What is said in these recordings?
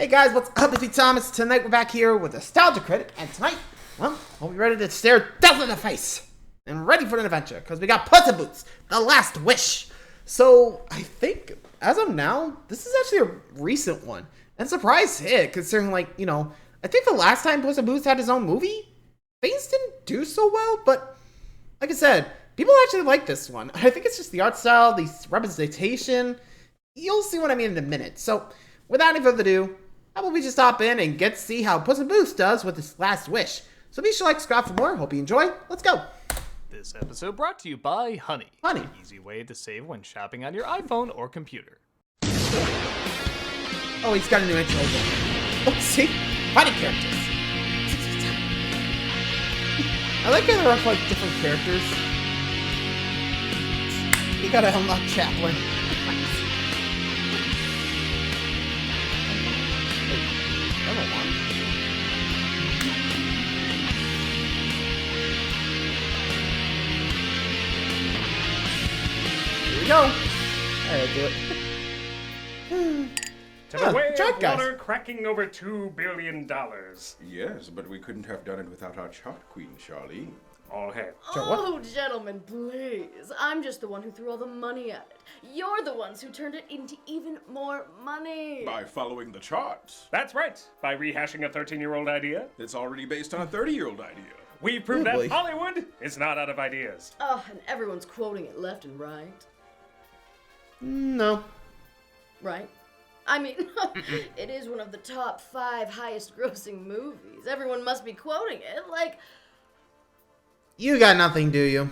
Hey guys, what's up? It's me, Thomas. Tonight we're back here with Nostalgia Critic, and tonight, well, we'll be ready to stare death in the face and ready for an adventure, because we got Puss in Boots, The Last Wish. So, I think, as of now, this is actually a recent one, and surprise hit, considering, like, you know, I think the last time Puss in Boots had his own movie, things didn't do so well, but, like I said, people actually like this one. I think it's just the art style, the representation. You'll see what I mean in a minute. So, without any further ado, how about we just hop in and get to see how Puss in Boots does with his last wish. So be sure to like, subscribe for more. Hope you enjoy. Let's go. This episode brought to you by Honey. Honey. An easy way to save when shopping on your iPhone or computer. Oh, he's got a new intro. Oh, see? Funny characters. I like how they're like different characters. You gotta unlock Chaplin. Here we go. Alright, do it. To the way chart, of guys. water cracking over $2 billion. Yes, but we couldn't have done it without our chart queen, Charlie. All hail. Oh, gentlemen, please. I'm just the one who threw all the money at it. You're the ones who turned it into even more money. By following the charts. That's right. By rehashing a 13-year-old idea, It's already based on a 30-year-old idea. we proved Oh, boy. that Hollywood is not out of ideas. Oh, and everyone's quoting it left and right. No. Right? I mean, it is one of the top 5 highest grossing movies. Everyone must be quoting it. Like, You got nothing, do you?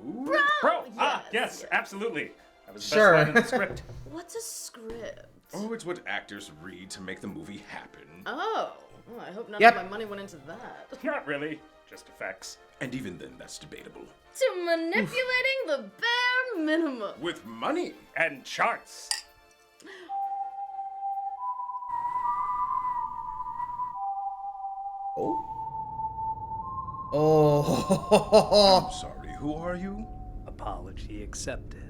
bro! Bro, yes, absolutely. That was the Sure. best line in the script. What's a script? Oh, it's what actors read to make the movie happen. Oh, well, I hope none Yep. of my money went into that. Not really, just effects. And even then, that's debatable. To manipulating the bare minimum. With money. And charts. Oh. I'm sorry, who are you? Apology accepted.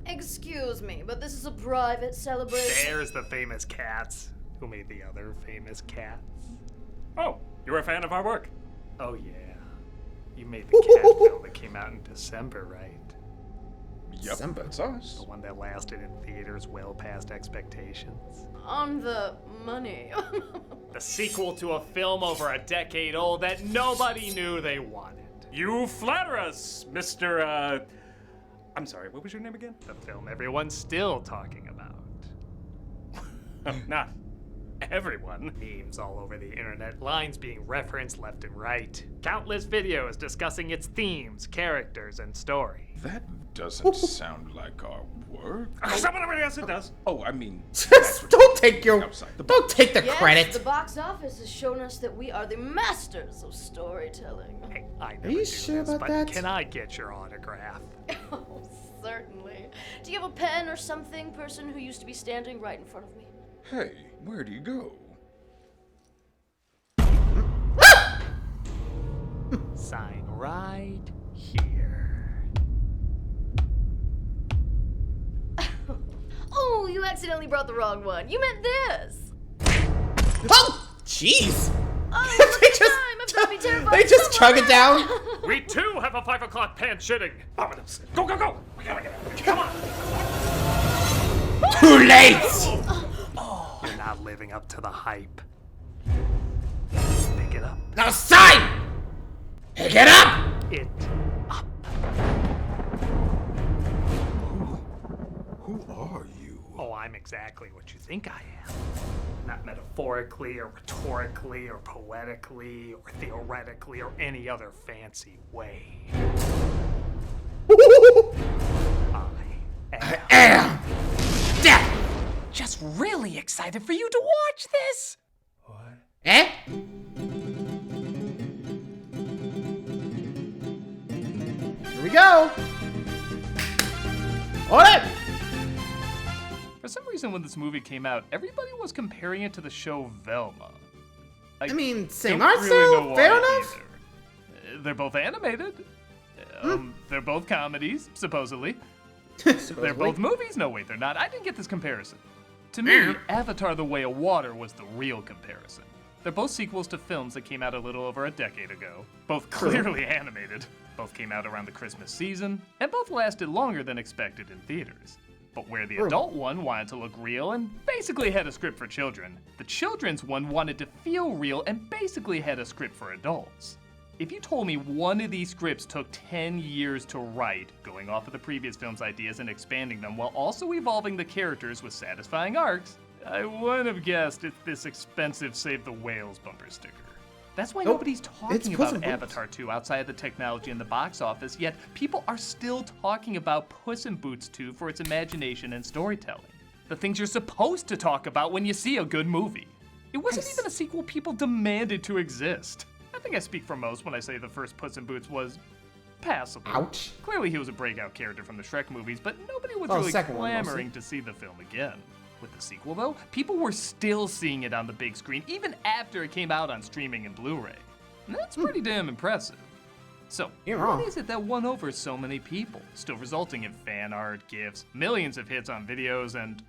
Excuse me, but this is a private celebration. There's the famous cats. Who made the other famous cats? Oh, you're a fan of our work. Oh yeah. You made the cat film that came out in December, right? Yep, December. that's us. The one that lasted in theaters well past expectations. On the money. The sequel to a film over a decade old that nobody knew they wanted. You flatter us, Mr. I'm sorry, what was your name again? The film everyone's still talking about. Not everyone. Memes all over the internet, lines being referenced left and right. Countless videos discussing its themes, characters, and story. That doesn't sound like our work. Someone over yes, it does. Oh, I mean, Don't take your. outside the Don't take the Yes, credit. the box office has shown us that we are the masters of storytelling. Hey, I never you do sure this, about but that? can I get your autograph? Oh, certainly. Do you have a pen or something, person who used to be standing right in front of me? hey, where do you go? Sign right here. Oh, you accidentally brought the wrong one. You meant this. Oh, jeez. Oh, They look at just- time. If not be terrified. They just chug it down. We too have a 5 o'clock pan shitting. Ominous. Go, go, go. We gotta get out. Come on. Too late. You're not living up to the hype. Pick it up. Now sign. Pick it up. It up. Who are you? Oh, I'm exactly what you think I am. Not metaphorically or rhetorically or poetically or theoretically or any other fancy way. I am Death. just really excited for you to watch this. Eh? Here we go. Hold it. For some reason, when this movie came out, everybody was comparing it to the show Velma. I mean, same don't art really style, know fair why enough. either. They're both animated. They're both comedies, supposedly. They're both movies. No, wait, they're not. I didn't get this comparison. To me, Avatar: The Way of Water was the real comparison. They're both sequels to films that came out a little over a decade ago, both clearly animated. Both came out around the Christmas season, and both lasted longer than expected in theaters. But where the adult one wanted to look real and basically had a script for children, the children's one wanted to feel real and basically had a script for adults. If you told me one of these scripts took 10 years to write, going off of the previous film's ideas and expanding them while also evolving the characters with satisfying arcs, I wouldn't have guessed it's this expensive Save the Whales bumper sticker. That's why nobody's talking about Avatar 2 outside of the technology in the box office, yet people are still talking about Puss in Boots 2 for its imagination and storytelling. The things you're supposed to talk about when you see a good movie. It wasn't even a sequel people demanded to exist. I think I speak for most when I say the first Puss in Boots was passable. Ouch. Clearly he was a breakout character from the Shrek movies, but nobody was really clamoring mostly to see the film again. With the sequel, though, people were still seeing it on the big screen, even after it came out on streaming and Blu-ray. And that's pretty damn impressive. So, what is it that won over so many people, still resulting in fan art, gifs, millions of hits on videos, and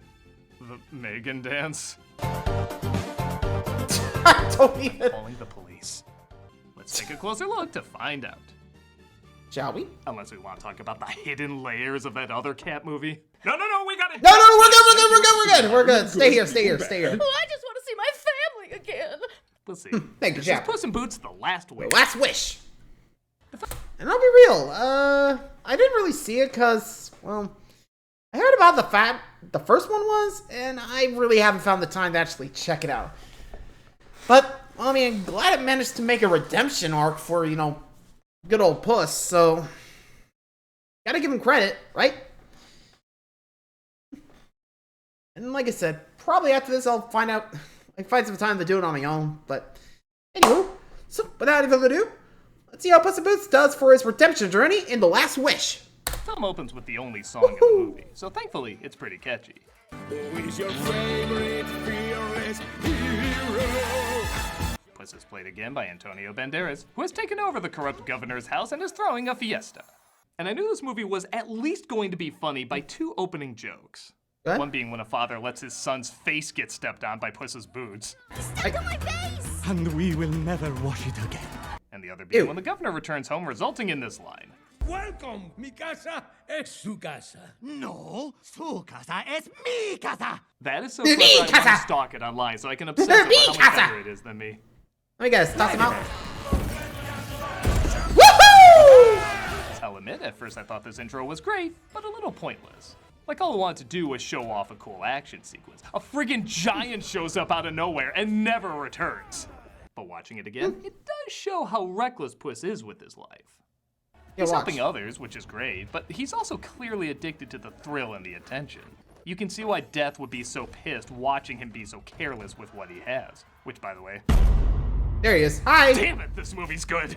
the Megan dance? Calling the police. Let's take a closer look to find out. Shall we? Unless we want to talk about the hidden layers of that other cat movie. No, we got it. No, we're good. Stay here. Oh, I just want to see my family again. We'll see. Thank you, This is Puss in Boots: The Last Wish. Last Wish. And I'll be real, I didn't really see it because, well, I heard about the first one was, and I really haven't found the time to actually check it out. But, well, I mean, I'm glad it managed to make a redemption arc for, good old Puss, so gotta give him credit, right? And like I said, probably after this I'll find some time to do it on my own, but anywho, so without any further ado, let's see how Puss in Boots does for his redemption journey in The Last Wish. The film opens with the only song in the movie, so thankfully it's pretty catchy. Who is your favorite fearless hero? Puss is played again by Antonio Banderas, who has taken over the corrupt governor's house and is throwing a fiesta. And I knew this movie was at least going to be funny by two opening jokes. What? One being when a father lets his son's face get stepped on by Puss's boots. Stepped on my face! And we will never wash it again. And the other being when the governor returns home, resulting in this line. Welcome, mi casa es su casa. No, su casa es mi casa. That is so clever I want to stalk it online so I can obsess over how much better it is than me. Let me guys, toss him out. Woohoo! I'll admit, at first I thought this intro was great, but a little pointless. Like all I wanted to do was show off a cool action sequence. A friggin' giant shows up out of nowhere and never returns. But watching it again, it does show how reckless Puss is with his life. He's helping others, which is great, but he's also clearly addicted to the thrill and the attention. You can see why Death would be so pissed watching him be so careless with what he has. Which, by the way... There he is. Hi! Damn it, this movie's good!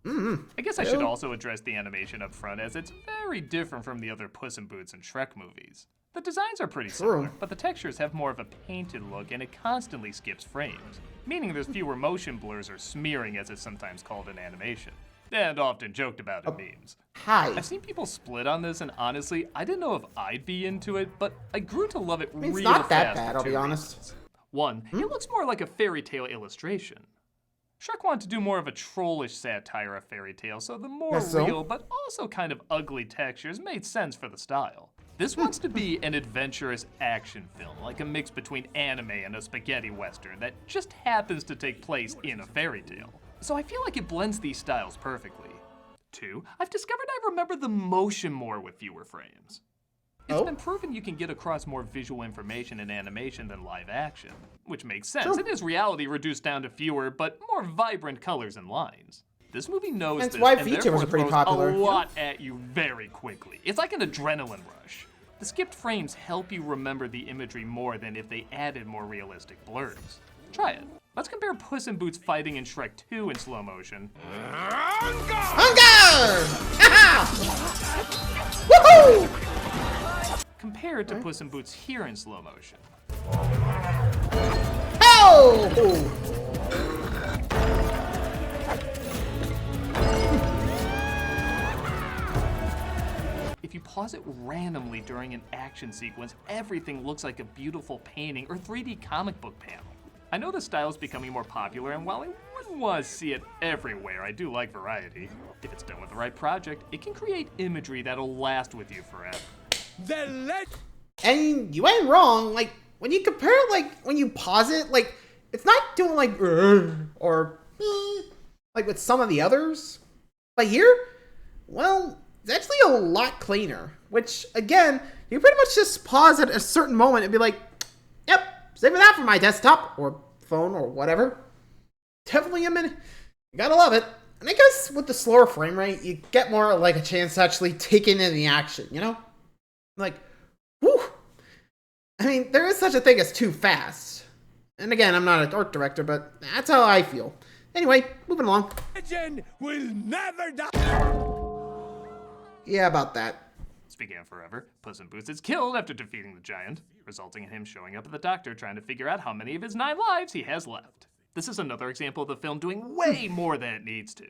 I guess I should also address the animation up front, as it's very different from the other Puss in Boots and Shrek movies. The designs are pretty similar, but the textures have more of a painted look and it constantly skips frames, meaning there's fewer motion blurs or smearing as it's sometimes called in animation, and often joked about in memes. Hi. I've seen people split on this, and honestly, I didn't know if I'd be into it, but I grew to love it real fast. It's not that for bad, I'll two be honest. reasons. One, it looks more like a fairy tale illustration. Shrek wanted to do more of a trollish satire of fairy tale, so the more real but also kind of ugly textures made sense for the style. This wants to be an adventurous action film, like a mix between anime and a spaghetti western that just happens to take place in a fairy tale. So I feel like it blends these styles perfectly. Two, I've discovered I remember the motion more with fewer frames. It's been proven you can get across more visual information in animation than live action, which makes sense. It is reality reduced down to fewer but more vibrant colors and lines. This movie knows this, why and feature was therefore pretty throws popular. a lot at you very quickly. It's like an adrenaline rush. The skipped frames help you remember the imagery more than if they added more realistic blurs. Try it. Let's compare Puss in Boots fighting in Shrek 2 in slow motion. Woohoo! Compared to Puss in Boots here in slow motion. Oh! if you pause it randomly during an action sequence, everything looks like a beautiful painting or 3D comic book panel. I know the style is becoming more popular, and while I wouldn't want to see it everywhere, I do like variety. If it's done with the right project, it can create imagery that'll last with you forever. And you ain't wrong. Like, when you compare it, like, when you pause it, like, it's not doing, like, or, like with some of the others. But here, well, it's actually a lot cleaner. Which, again, you pretty much just pause at a certain moment and be like, yep, saving that for my desktop, or phone, or whatever. Definitely a minute. You gotta love it. And I guess with the slower frame rate, you get more, like, a chance to actually take in the action, you know? Like, whew. I mean, there is such a thing as too fast. And again, I'm not an art director, but that's how I feel. Anyway, moving along. Legend will never die. Yeah, about that. Speaking of forever, Puss in Boots is killed after defeating the giant, resulting in him showing up at the doctor trying to figure out how many of his 9 lives he has left. This is another example of the film doing way more than it needs to.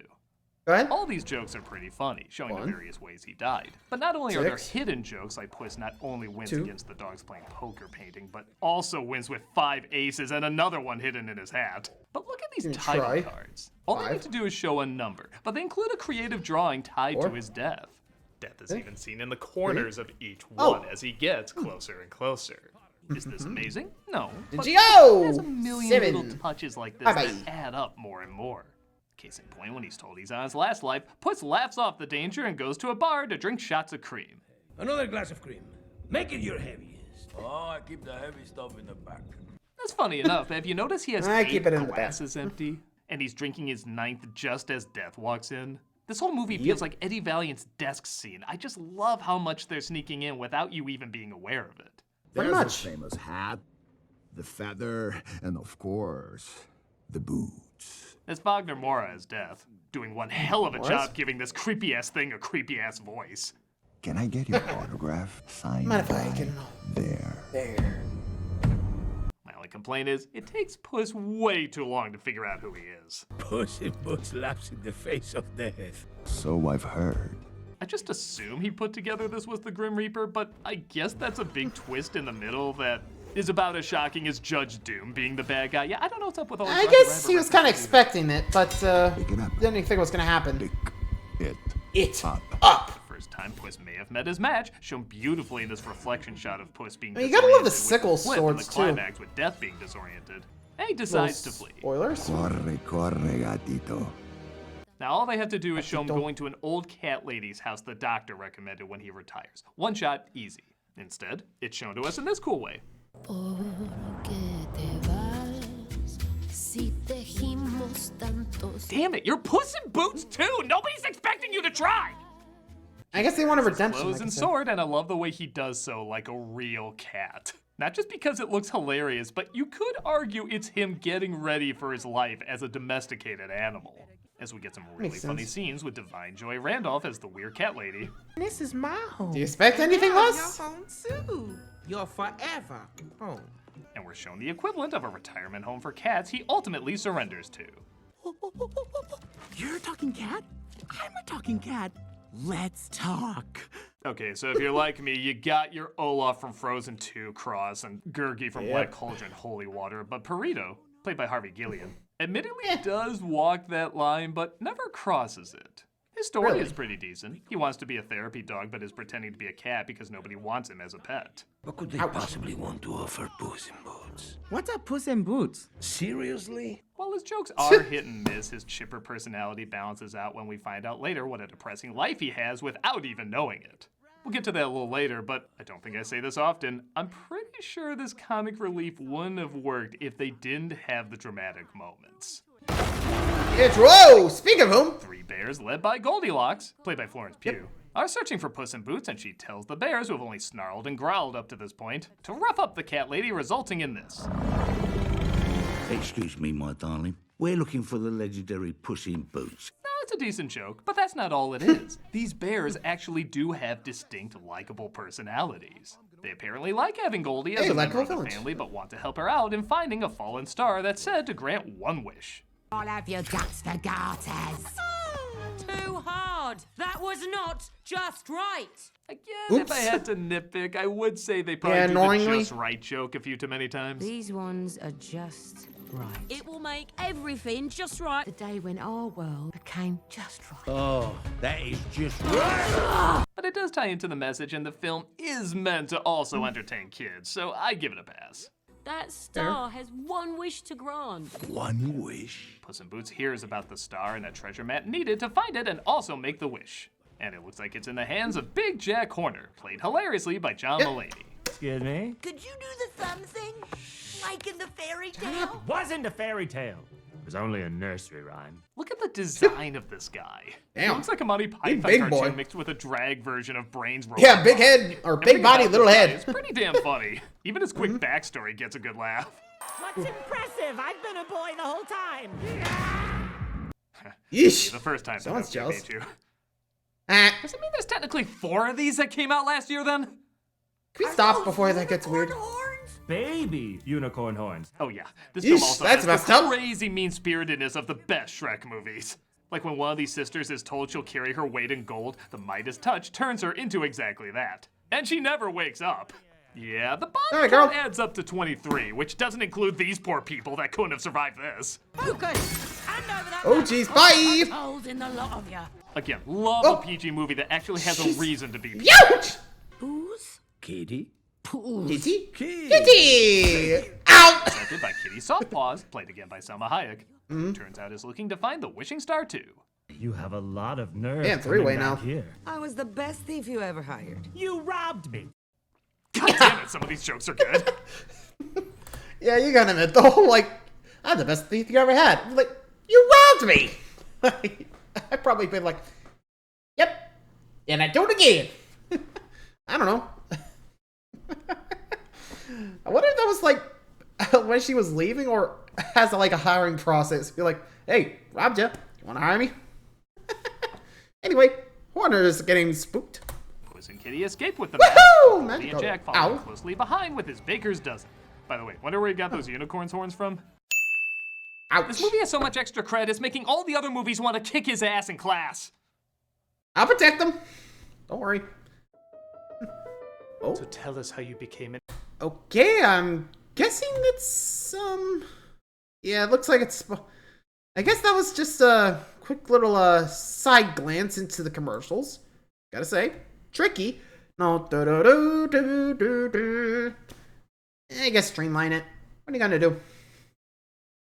Go ahead. All these jokes are pretty funny, showing the 1, various ways he died. But not only are there 6, hidden jokes like Puss not only wins 2. against the dogs playing poker painting, but also wins with 5 aces and another one hidden in his hat. But look at these Gonna title try. cards. All they 5. need to do is show a number, but they include a creative drawing tied 4. to his death. Death is Okay. even seen in the corners of each Oh. one as he gets closer and closer. Is this amazing? No. But Geo! there's a million 7. little touches like this Bye-bye. that add up more and more. Case in point, when he's told he's on his last life, Puss laughs off the danger and goes to a bar to drink shots of cream. Another glass of cream. Make it your heaviest. Oh, I keep the heavy stuff in the back. That's funny enough, but if you notice he has I 8 keep it in the back. glasses empty, and he's drinking his 9th just as Death walks in. This whole movie feels like Eddie Valiant's desk scene. I just love how much they're sneaking in without you even being aware of it. Pretty There's much. the famous hat, the feather, and of course, the boots. It's Wagner Moura as Death, doing one hell of a What? job giving this creepy-ass thing a creepy-ass voice. Can I get your autograph signed Mind if I by get it? there? There. My only complaint is, it takes Puss way too long to figure out who he is. Puss in Boots laughs in the face of death. So I've heard. I just assume he put together this was the Grim Reaper, but I guess that's a big twist in the middle that is about as shocking as Judge Doom being the bad guy. Yeah, I don't know what's up with all this. I Roger guess Rabbit he was kind of references. expecting it, but Pick it up. didn't think it was going to happen. Pick it It up. up. First time Puss may have met his match, shown beautifully in this reflection shot of Puss being I mean, you gotta love the disoriented sickle with flip swords, and the too. climax with Death being disoriented. And he decides to flee. Spoilers. Corre, corre, gatito. Now all they have to do is show him going to an old cat lady's house the doctor recommended when he retires. One shot, easy. Instead, it's shown to us in this cool way. Damn it, you're Puss in Boots too! Nobody's expecting you to try! I guess they want a redemption. Clothes like I and said. sword, and I love the way he does so like a real cat. Not just because it looks hilarious, but you could argue it's him getting ready for his life as a domesticated animal. As we get some really Makes funny sense. scenes with Divine Joy Randolph as the weird cat lady. This is my home. Do you expect anything less? Your home too. Your forever home. And we're shown the equivalent of a retirement home for cats he ultimately surrenders to. You're a talking cat? I'm a talking cat. Let's talk. Okay, so if you're like me, you got your Olaf from Frozen 2 cross and Gurgi from Black Cauldron Holy Water, but Perito, played by Harvey Gillian, admittedly does walk that line, but never crosses it. His story Really? is pretty decent. He wants to be a therapy dog, but is pretending to be a cat because nobody wants him as a pet. What could they possibly want to offer Puss in Boots? What's up, Puss in Boots? Seriously? While his jokes are hit and miss, his chipper personality balances out when we find out later what a depressing life he has without even knowing it. We'll get to that a little later, but I don't think I say this often. I'm pretty sure this comic relief wouldn't have worked if they didn't have the dramatic moments. It's whoa! Speak of whom, 3 bears led by Goldilocks, played by Florence Pugh, are searching for Puss in Boots, and she tells the bears, who have only snarled and growled up to this point, to rough up the cat lady, resulting in this. Excuse me, my darling. We're looking for the legendary Puss in Boots. No, it's a decent joke, but that's not all it is. These bears actually do have distinct, likable personalities. They apparently like having Goldie as Hey, a member likable of the villains. family, but want to help her out in finding a fallen star that's said to grant one wish. All of your guts for garters. Too hard. God, that was not just right. Again, if I had to nitpick, I would say they probably do the just right joke a few too many times. These ones are just right. It will make everything just right the day when our world became just right. Oh, that is just right. But it does tie into the message, and the film is meant to also entertain kids, so I give it a pass. That star has one wish to grant. One wish. Puss in Boots hears about the star and a treasure map needed to find it and also make the wish. And it looks like it's in the hands of Big Jack Horner, played hilariously by John Mulaney. Excuse me? Could you do the thumb thing? Like in the fairy tale? Wasn't a fairy tale. It was only a nursery rhyme. Look at the design of this guy. He Damn. looks like a Monty Python big cartoon boy. mixed with a drag version of Brains Robot. Yeah, big head, or big body, little head. It's pretty damn funny. Even his quick backstory gets a good laugh. What's impressive? I've been a boy the whole time. Yeesh. The first time Someone's jealous. Does it mean there's technically 4 of these that came out last year then? Can we stop before that gets weird? Baby unicorn horns. Oh yeah, this Yeesh, film also that's has messed the up. crazy mean-spiritedness of the best Shrek movies. Like when one of these sisters is told she'll carry her weight in gold, the Midas touch turns her into exactly that. And she never wakes up. Yeah, the body Alright, count girl. adds up to 23, which doesn't include these poor people that couldn't have survived this. Focus! Hand over that Oh, jeez, bye! holes in the lot of ya. Again, love Oh. a PG movie that actually has a reason to be PG. Youch! Booze? Kitty? Kitty? Kitty! Ow! Directed by Kitty Softpaws, played again by Selma Hayek. Mm-hmm. Turns out is looking to find the Wishing Star too. You have a lot of nerve. Yeah, three-way now. Here. I was the best thief you ever hired. You robbed me. God damn it, some of these jokes are good. Yeah, you gotta admit, the whole, like, I'm the best thief you ever had. Like, you robbed me! I'd probably been like, yep, and I do it again. I don't know. I wonder if that was, like, when she was leaving, or has, like, a hiring process. Be like, hey, robbed ya. You wanna hire me? Anyway, Horner is getting spooked. Puss and Kitty escape with the map. Woohoo! Woody Magic and Jack Ow. following closely behind with his baker's dozen. By the way, wonder where he got those unicorn's horns from? Ouch. This movie has so much extra credit, it's making all the other movies want to kick his ass in class. I'll protect them. Don't worry. Oh. So tell us how you became an... Okay, I'm guessing it's, yeah, it looks like it's, I guess that was just a quick little, side glance into the commercials. Gotta say, tricky. No, I guess streamline it. What are you gonna do?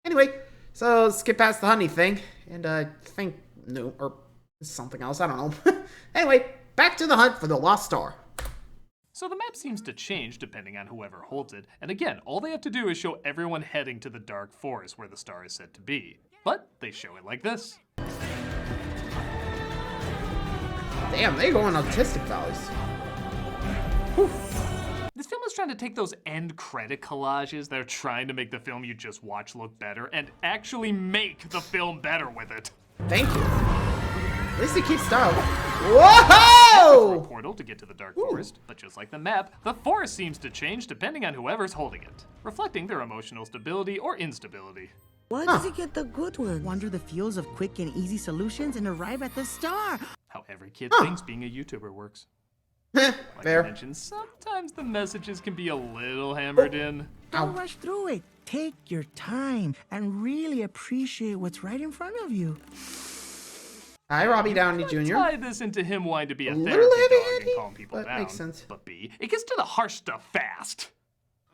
Anyway, so skip past the honey thing, and I think, no, or something else, I don't know. Anyway, back to the hunt for the lost star. So the map seems to change depending on whoever holds it, and again, all they have to do is show everyone heading to the dark forest where the star is said to be. But they show it like this. Damn, they go on autistic valleys. This film is trying to take those end credit collages that are trying to make the film you just watch look better and actually make the film better with it. Thank you. At least it keeps style. Whoa! A portal to get to the dark forest, but just like the map, the forest seems to change depending on whoever's holding it, reflecting their emotional stability or instability. Why does he get the good ones? Wander the fields of quick and easy solutions and arrive at the star. How every kid thinks being a YouTuber works. Like Fair. I mentioned, sometimes the messages can be a little hammered in. Don't rush through it. Take your time and really appreciate what's right in front of you. Hi, Robbie Downey Jr. Tie this into him wanting to be a Little therapy dog heavy-handed, and calm people but down. makes sense. But B, it gets to the harsh stuff fast.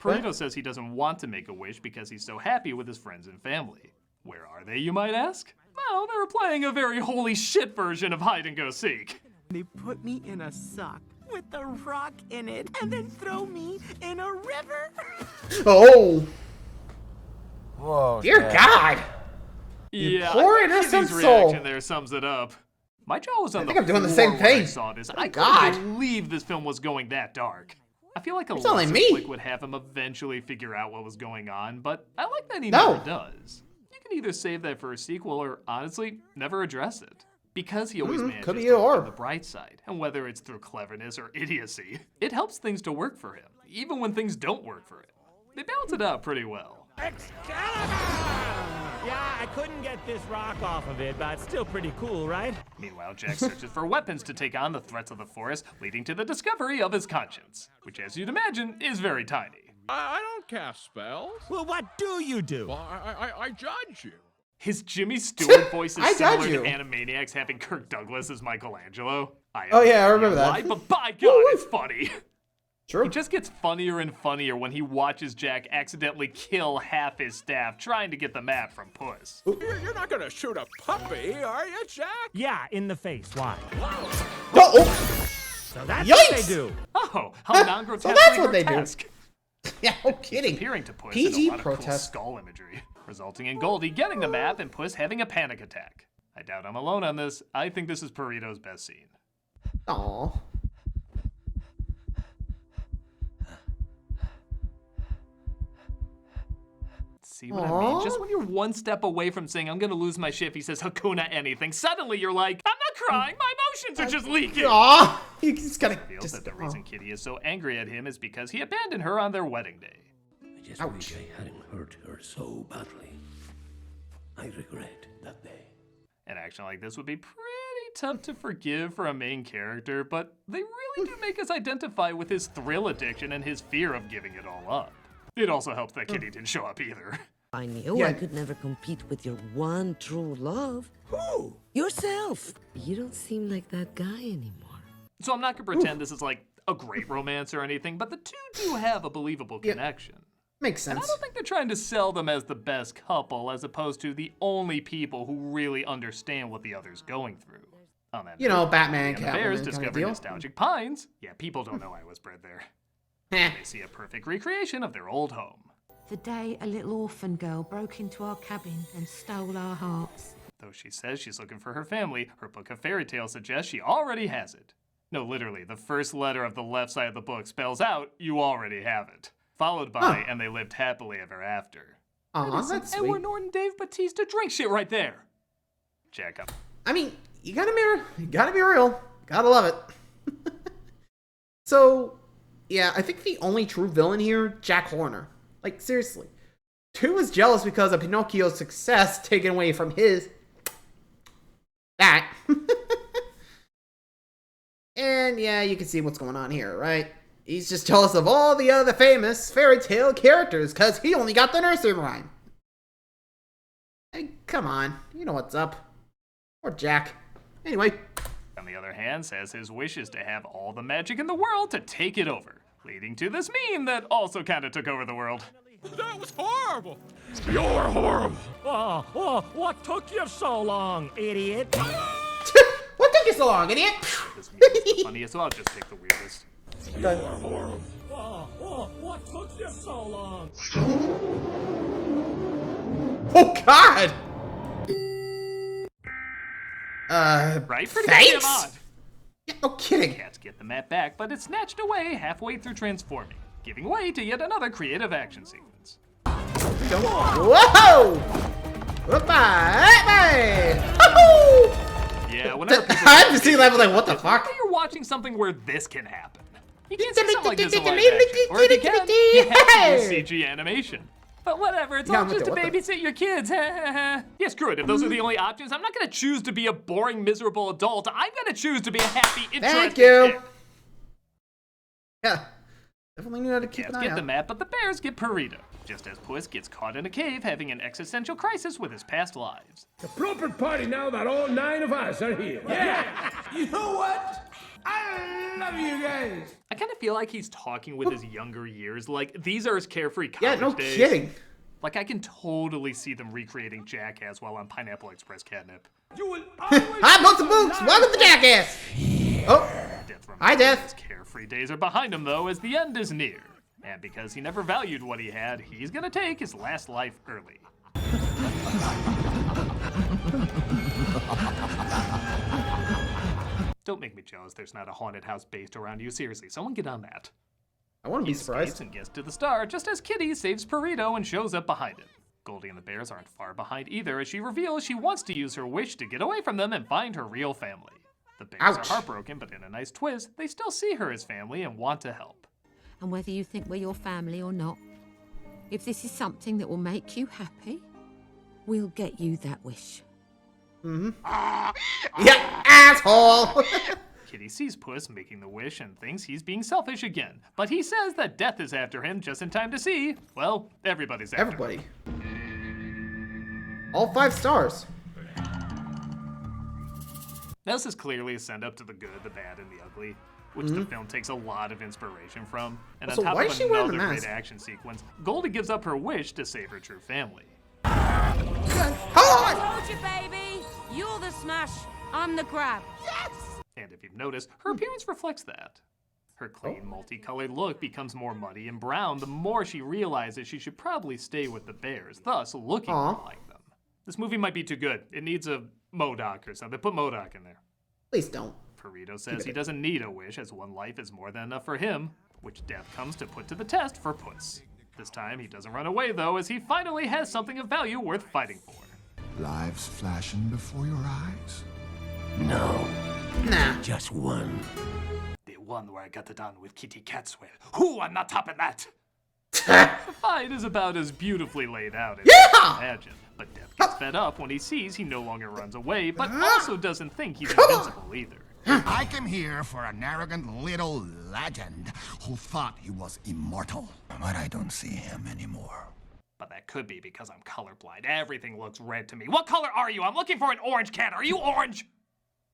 What? Perito says he doesn't want to make a wish because he's so happy with his friends and family. Where are they, you might ask? Well, they're playing a very holy shit version of hide and go seek. They put me in a sock with a rock in it and then throw me in a river. Oh, Whoa, dear God. Yeah, poor I think innocent Kitty's soul. reaction there sums it up. My jaw was on think the I'm doing the floor same when thing. I saw this. I God. couldn't believe this film was going that dark. I feel like a It's only lesser me. flick would have him eventually figure out what was going on, but I like that he No. never does. You can either save that for a sequel or, honestly, never address it. Because he always manages could be to look or. on the bright side, and whether it's through cleverness or idiocy, it helps things to work for him, even when things don't work for him. They balance it out pretty well. Excalibur! Yeah, I couldn't get this rock off of it, but still pretty cool, right? Meanwhile, Jack searches for weapons to take on the threats of the forest, leading to the discovery of his conscience, which, as you'd imagine, is very tiny. I don't cast spells. Well, what do you do? Well, I judge you. His Jimmy Stewart voice is I similar judge to you. Animaniacs having Kirk Douglas as Michelangelo. Oh yeah, I remember that. Why, but by God, it's funny. True. It just gets funnier and funnier when he watches Jack accidentally kill half his staff trying to get the map from Puss. You're not gonna shoot a puppy, are you, Jack? Yeah, in the face. Why? Oh! So that's Yikes! what they do. Oh, how non-grotesquely So that's what they do. grotesque. Yeah, no kidding. Appearing to Puss PG in a lot of cool protest. skull imagery, resulting in Goldie getting the map and Puss having a panic attack. I doubt I'm alone on this. I think this is Perito's best scene. Aw. See what I mean? Just when you're one step away from saying, I'm gonna lose my shit, he says, Hakuna anything. Suddenly you're like, I'm not crying, my emotions are just leaking. Aw. You just gotta... Reveals that the reason Kitty is so angry at him is because he abandoned her on their wedding day. I just wish I hadn't hurt her so badly. I regret that day. An action like this would be pretty tough to forgive for a main character, but they really do make us identify with his thrill addiction and his fear of giving it all up. It also helps that Kitty didn't show up either. I knew I could never compete with your one true love. Who? Yourself. You don't seem like that guy anymore. So I'm not gonna pretend this is like a great romance or anything, but the two do have a believable connection. Makes And sense. I don't think they're trying to sell them as the best couple, as opposed to the only people who really understand what the other's going through. On that You know, note, Batman, and the Bears Catwoman discover kind of deal. nostalgic pines. Yeah, people don't know I was bred there. They see a perfect recreation of their old home. The day a little orphan girl broke into our cabin and stole our hearts. Though she says she's looking for her family, her book of fairy tales suggests she already has it. No, literally, the first letter of the left side of the book spells out, you already have it. Followed by, and they lived happily ever after. Aw, that's sweet. Edward Norton Dave Bautista drink shit right there. Jack up. I mean, you gotta be real. Gotta love it. So, yeah, I think the only true villain here, Jack Horner. Like, seriously. 2 is jealous because of Pinocchio's success taken away from his... that. And, yeah, you can see what's going on here, right? He's just jealous of all the other famous fairy tale characters because he only got the nursery rhyme. Hey, come on. You know what's up. Or Jack. Anyway. On the other hand, says his wish is to have all the magic in the world to take it over, leading to this meme that also kind of took over the world. That was horrible. You're horrible. Oh, what took you so long, idiot? What took you so long, idiot? This meme is the funniest, so I'll just pick the weirdest. You're horrible. What took you so long? Oh, God! Right? Pretty thanks? goddamn odd. Yeah, no kidding. Cats get the map back, but it's snatched away halfway through transforming, giving way to yet another creative action sequence. Whoa! Goodbye! Yeah, whenever people I'm just seeing that, like, what the fuck? you're watching something where this can happen. You can't see something like this in live action, or if you can, you have to use CG animation. But whatever, it's all just to babysit your kids. Yeah, screw it. If those are the only options, I'm not gonna choose to be a boring, miserable adult. I'm gonna choose to be a happy, interesting kid. Yeah. Definitely knew how to keep an eye get out. the map, but the bears get Perito, just as Puss gets caught in a cave having an existential crisis with his past lives. The proper party now that all 9 of us are here. Yeah! You know what? I love you guys! I kind of feel like he's talking with his younger years, like these are his carefree college Yeah, no days. kidding. Like I can totally see them recreating Jackass while on Pineapple Express catnip. You will always Hi, Books and Books! Welcome to Jackass! Oh, hi, Death. His carefree days are behind him, though, as the end is near. And because he never valued what he had, he's gonna take his last life early. Don't make me jealous there's not a haunted house based around you. Seriously, someone get on that. I wouldn't be He surprised. escapes and gets to the star just as Kitty saves Perito and shows up behind him. Goldie and the bears aren't far behind either, as she reveals she wants to use her wish to get away from them and find her real family. The bears are heartbroken, but in a nice twist, they still see her as family and want to help. And whether you think we're your family or not, if this is something that will make you happy, We'll get you that wish. Yeah, asshole! Kitty sees Puss making the wish and thinks he's being selfish again. But he says that death is after him just in time to see, well, everybody's after Everybody. him. All 5 stars. This is clearly a send-up to the good, the bad, and the ugly, which the film takes a lot of inspiration from. And Also, on top why of is she wearing the another mask? great action sequence, Goldie gives up her wish to save her true family. I told you, baby! You're the smash, I'm the grab. Yes! And if you've noticed, her appearance reflects that. Her clean, multicolored look becomes more muddy and brown the more she realizes she should probably stay with the bears, thus looking more like them. This movie might be too good. It needs a MODOK or something. Put MODOK in there. Please don't. Perito says he doesn't need a wish, as one life is more than enough for him, which death comes to put to the test for Puss. This time he doesn't run away, though, as he finally has something of value worth fighting for. Lives flashing before your eyes? No. Nah. Just one. The one where I got it on with Kitty Catswell. Who? I'm not topping that! The fight is about as beautifully laid out as you can imagine, but Death gets fed up when he sees he no longer runs away, but also doesn't think he's invincible either. I came here for an arrogant little legend who thought he was immortal. But I don't see him anymore. But that could be because I'm colorblind. Everything looks red to me. What color are you? I'm looking for an orange cat. Are you orange?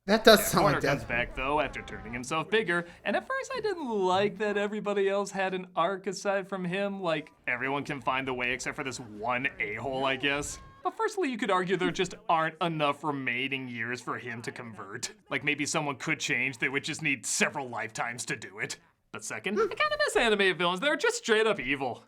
That does sound Corner like comes Death. back, though, after turning himself bigger, and at first I didn't like that everybody else had an arc aside from him. Like, everyone can find the way except for this one a-hole, I guess. But firstly, you could argue there just aren't enough remaining years for him to convert. Like, maybe someone could change, they would just need several lifetimes to do it. But second, I kind of miss animated villains. They're just straight up evil.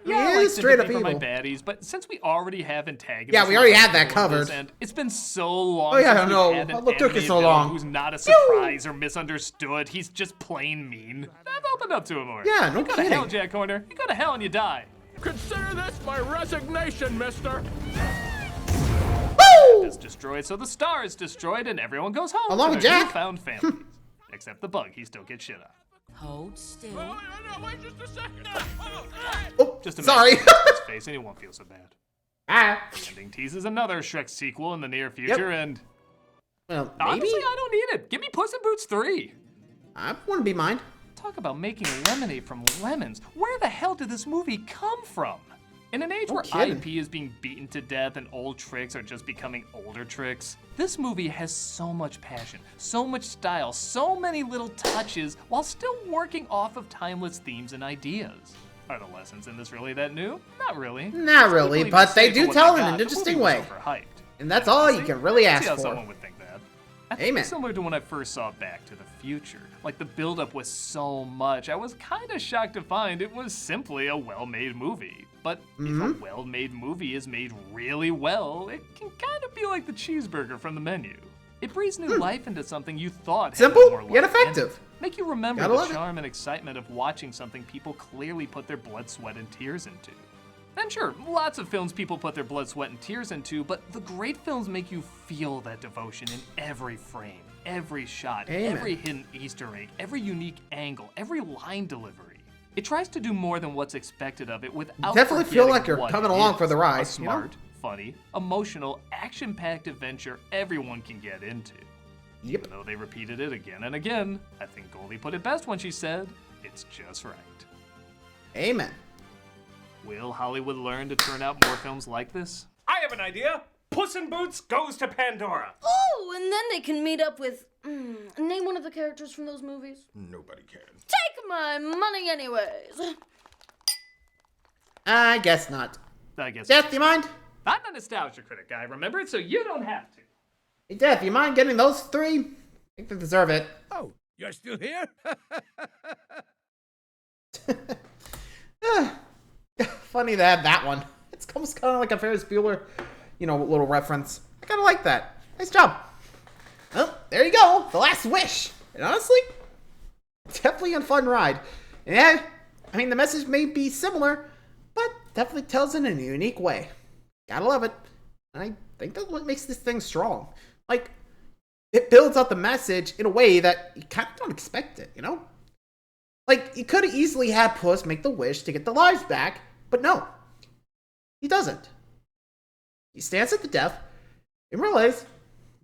Yeah, I like straight up for my evil. baddies, but since we already have antagonists, Yeah, we already had that covered. And it's been so long. Oh, yeah, since I we've know. had an What took you animated so villain long? Who's not a surprise or misunderstood. He's just plain mean. I've opened up to him more. Yeah, no you go kidding. to hell, Jack Horner. You go to hell and you die. Consider this my resignation, mister. Is destroyed, so the star is destroyed, and everyone goes home. Along to with their Jack. newfound families. Except the bug, he still gets shit up. Hold still. No, wait just a second. Oh, Just a sorry. his face, and he won't feel so bad. The ending teases another Shrek sequel in the near future, and Well, maybe? honestly, I don't need it. Give me Puss in Boots 3. I wouldn't be mine. Talk about making lemonade from lemons. Where the hell did this movie come from? In an age No where kidding. IP is being beaten to death and old tricks are just becoming older tricks, this movie has so much passion, so much style, so many little touches, while still working off of timeless themes and ideas. Are the lessons in this really that new? Not really. Not really, People but even they say do for what tell they it in got, an the interesting movie was way. overhyped. And that's all you can really I ask see how for. someone would think that. I think Amen. it's similar to when I first saw Back to the Future. Like, the buildup was so much, I was kind of shocked to find it was simply a well-made movie. But if a well-made movie is made really well, it can kind of be like the cheeseburger from the menu. It breathes new life into something you thought had Simple, more yet life in it. effective. Make you remember Gotta the love it. charm and excitement of watching something people clearly put their blood, sweat, and tears into. And sure, lots of films people put their blood, sweat, and tears into, but the great films make you feel that devotion in every frame, every shot, Amen. every hidden Easter egg, every unique angle, every line delivery. It tries to do more than what's expected of it without Definitely feel forgetting like you're what coming it along is. for the ride, A you know? smart, funny, emotional, action-packed adventure everyone can get into. Yep. Even though they repeated it again and again, I think Goldie put it best when she said, "It's just right." Amen. Will Hollywood learn to turn out more films like this? I have an idea. Puss in Boots goes to Pandora. Oh, and then they can meet up with. Name one of the characters from those movies. Nobody can. Take my money, anyways. I guess not. I guess. Death, you mind? I'm a nostalgia critic guy, remember it, so you don't have to. Hey, Death, you mind getting those 3? I think they deserve it. Oh, you're still here? Funny to have that one. It's almost kind of like a Ferris Bueller, little reference. I kind of like that. Nice job. Well, there you go. The Last Wish. And honestly, definitely a fun ride. Yeah, I mean, the message may be similar, but definitely tells it in a unique way. Gotta love it. And I think that's what makes this thing strong. Like, it builds out the message in a way that you kind of don't expect it, Like, you could have easily had Puss make the wish to get the lives back, but no. He doesn't. He stands at the death and realizes,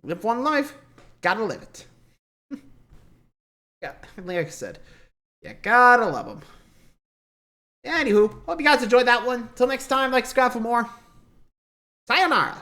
live one life, gotta live it. Yeah, like I said, you gotta love him. Anywho, hope you guys enjoyed that one. Till next time, like, subscribe for more. Sayonara.